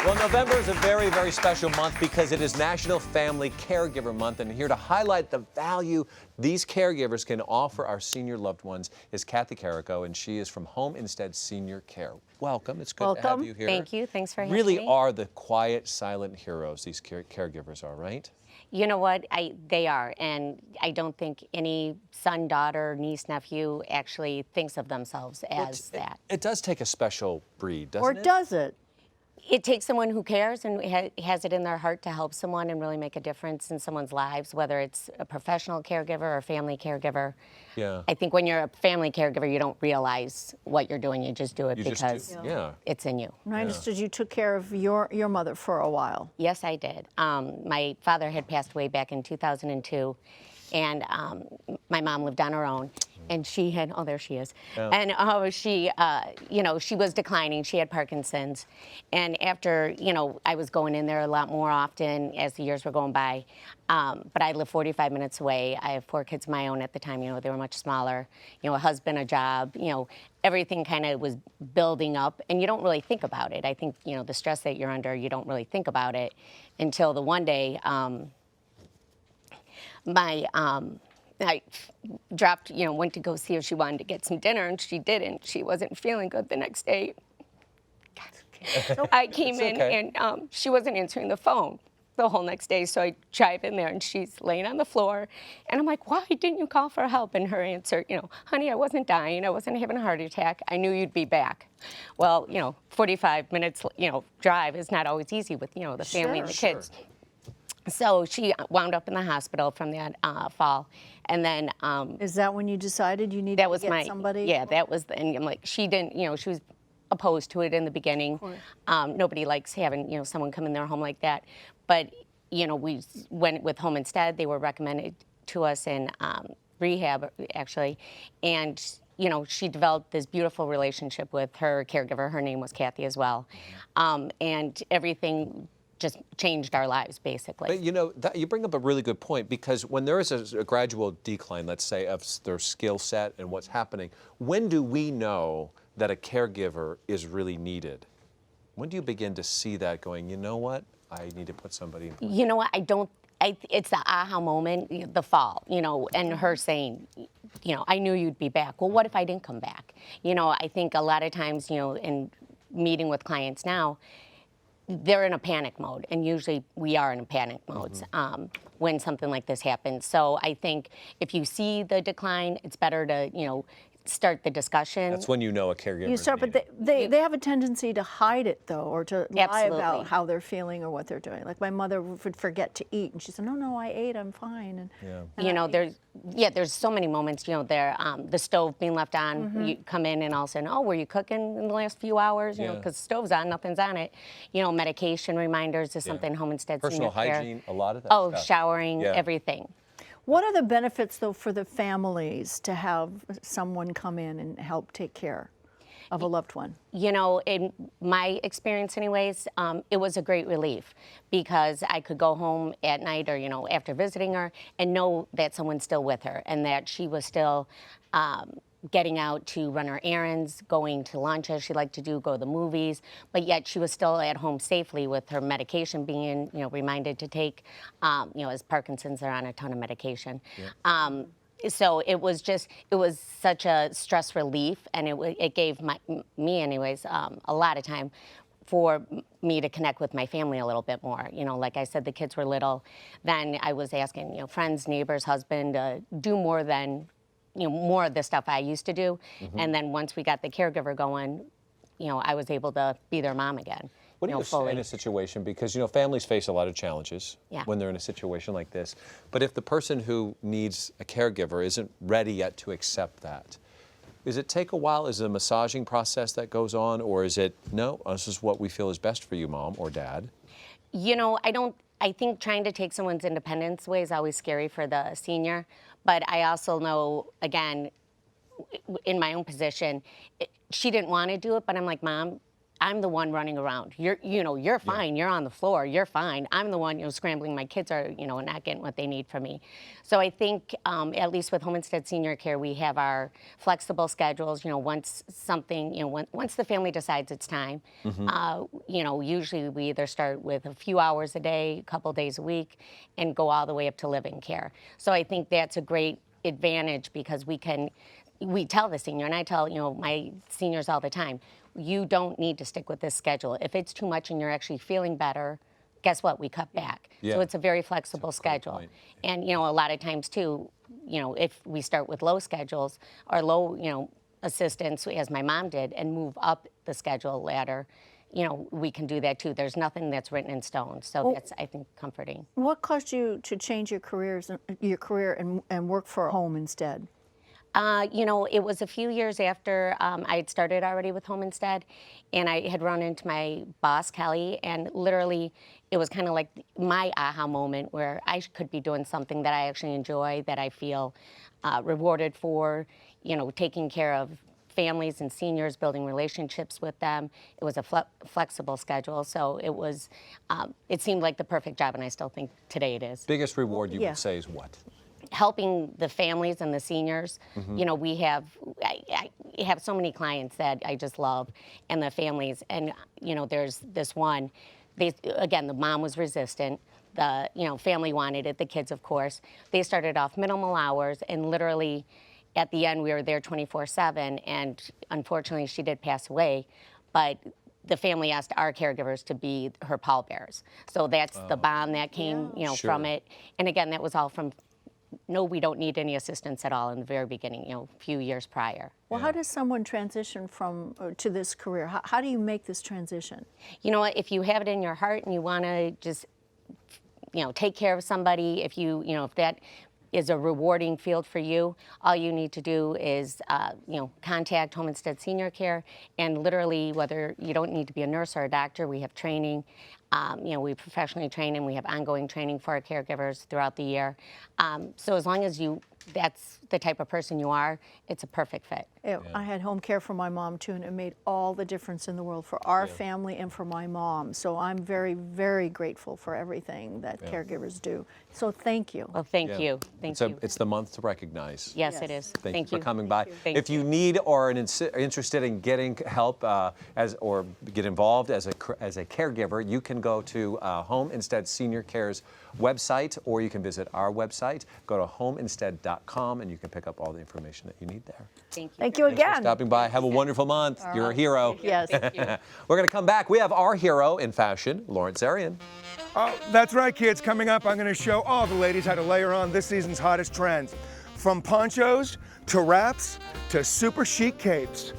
Well, November is a very, very special month because it is National Family Caregiver Month, and here to highlight the value these caregivers can offer our senior loved ones is Kathleen Carrico, and she is from Home Instead Senior Care. Welcome. It's good to have you here. Thank you. Thanks for having Really me. are the quiet, silent heroes these caregivers are, right? You know what? They are, and I don't think any son, daughter, niece, nephew actually thinks of themselves as that. It does take a special breed, doesn't it? Or does it? It takes someone who cares and has it in their heart to help someone and really make a difference in someone's lives, whether it's a professional caregiver or a family caregiver. Yeah. I think when you're a family caregiver, you don't realize what you're doing. You just do it because it's in you. And I understood you took care of your mother for a while. Yes, I did. My father had passed away back in 2002, and my mom lived on her own. And she had, oh, there she is. Yeah. And she, she was declining. She had Parkinson's. And after, I was going in there a lot more often as the years were going by. But I live 45 minutes away. I have 4 kids of my own at the time. They were much smaller. A husband, a job. Everything kind of was building up. And you don't really think about it. I think, the stress that you're under, you don't really think about it until the one day I dropped, went to go see if she wanted to get some dinner, and she didn't. She wasn't feeling good the next day. I came in, and she wasn't answering the phone the whole next day, so I drive in there, and she's laying on the floor, and I'm like, why didn't you call for help? And her answer, honey, I wasn't dying. I wasn't having a heart attack. I knew you'd be back. Well, 45 minutes, drive is not always easy with, the family and the kids. So she wound up in the hospital from that fall, and then is that when you decided you needed to get somebody? Yeah, that was and I'm like, she didn't, she was opposed to it in the beginning. Nobody likes having someone come in their home like that, but we went with Home Instead. They were recommended to us in rehab actually, and she developed this beautiful relationship with her caregiver. Her name was Kathy as well, and everything just changed our lives, basically. But you bring up a really good point, because when there is a gradual decline, let's say, of their skill set and what's happening, when do we know that a caregiver is really needed? When do you begin to see that going, you know what, I need to put somebody in place? You know what, it's the aha moment, the fall, and her saying, I knew you'd be back. Well, what if I didn't come back? I think a lot of times, in meeting with clients now, they're in a panic mode, and usually we are in a panic mode when something like this happens. So I think if you see the decline, it's better to, start the discussion. That's when you know a caregiver. You start, but they have a tendency to hide it, though, or to lie about how they're feeling or what they're doing. Like my mother would forget to eat, and she said, "No, I ate. I'm fine." And there's so many moments. The stove being left on. You come in and all of a sudden, oh, were you cooking in the last few hours? Because the stove's on, nothing's on it. Medication reminders is something Home Instead Personal Senior Care. hygiene, a lot of that stuff. Showering, everything. What are the benefits, though, for the families to have someone come in and help take care of a loved one? In my experience anyways, it was a great relief, because I could go home at night or, after visiting her and know that someone's still with her and that she was still getting out to run her errands, going to lunch as she liked to do, go to the movies, but yet she was still at home safely with her medication being, reminded to take, as Parkinson's are on a ton of medication. So it was such a stress relief, and it gave me anyways, a lot of time for me to connect with my family a little bit more. Like I said, the kids were little. Then I was asking, friends, neighbors, husband, to do more than, more of the stuff I used to do. And then once we got the caregiver going, I was able to be their mom again. What do you say in a situation, because families face a lot of challenges when they're in a situation like this, but if the person who needs a caregiver isn't ready yet to accept that, does it take a while? Is it a massaging process that goes on, or is it, no, this is what we feel is best for you, mom or dad? I think trying to take someone's independence away is always scary for the senior, but I also know, again, in my own position, she didn't want to do it, but I'm like, Mom, I'm the one running around. You're fine. You're on the floor. You're fine. I'm the one, scrambling. My kids are, not getting what they need from me. So I think, at least with Home Instead Senior Care, we have our flexible schedules. Once something, once the family decides it's time, usually we either start with a few hours a day, a couple days a week, and go all the way up to live-in care. So I think that's a great advantage because we tell the senior, and I tell, my seniors all the time, you don't need to stick with this schedule. If it's too much and you're actually feeling better, guess what? We cut back. Yeah. So it's a very flexible schedule. And, a lot of times too, if we start with low schedules or low, assistance, as my mom did, and move up the schedule ladder, we can do that too. There's nothing that's written in stone. So that's, I think, comforting. What caused you to change your career and work for Home Instead? It was a few years after I had started already with Home Instead, and I had run into my boss, Kelly, and literally it was kind of like my aha moment where I could be doing something that I actually enjoy, that I feel rewarded for, taking care of families and seniors, building relationships with them. It was a flexible schedule, so it seemed like the perfect job, and I still think today it is. Biggest reward you would say is what? Helping the families and the seniors. We have so many clients that I just love, and the families. And there's this one. The mom was resistant. The family wanted it. The kids, of course. They started off minimal hours, and literally, at the end, we were there 24/7. And unfortunately, she did pass away, but the family asked our caregivers to be her pallbearers. So that's the bond that came, from it. And again, that was all from. No, we don't need any assistance at all in the very beginning, a few years prior. Well, how does someone transition to this career? How do you make this transition? You know what, if you have it in your heart and you want to just, take care of somebody, if that is a rewarding field for you, all you need to do is, contact Home Instead Senior Care, and literally, whether you don't need to be a nurse or a doctor, we have training. We professionally train, and we have ongoing training for our caregivers throughout the year. So as long as that's the type of person you are, it's a perfect fit. I had home care for my mom too, and it made all the difference in the world for our family and for my mom. So I'm very, very grateful for everything that caregivers do. So thank you. Well, thank you. Thank you. It's the month to recognize. Yes, it is. Thank you for coming by. Thank you need or are interested in getting help or get involved as a caregiver, you can go to Home Instead Senior Care's website, or you can visit our website. Go to homeinstead.com, and you can pick up all the information that you need there. Thank you. Thank you again. Thanks for stopping by. Have a wonderful month. You're a hero. Yes. Thank you. We're going to come back. We have our hero in fashion, Lawrence Zarian. Oh, that's right, kids. Coming up, I'm going to show all the ladies how to layer on this season's hottest trends. From ponchos to wraps to super chic capes.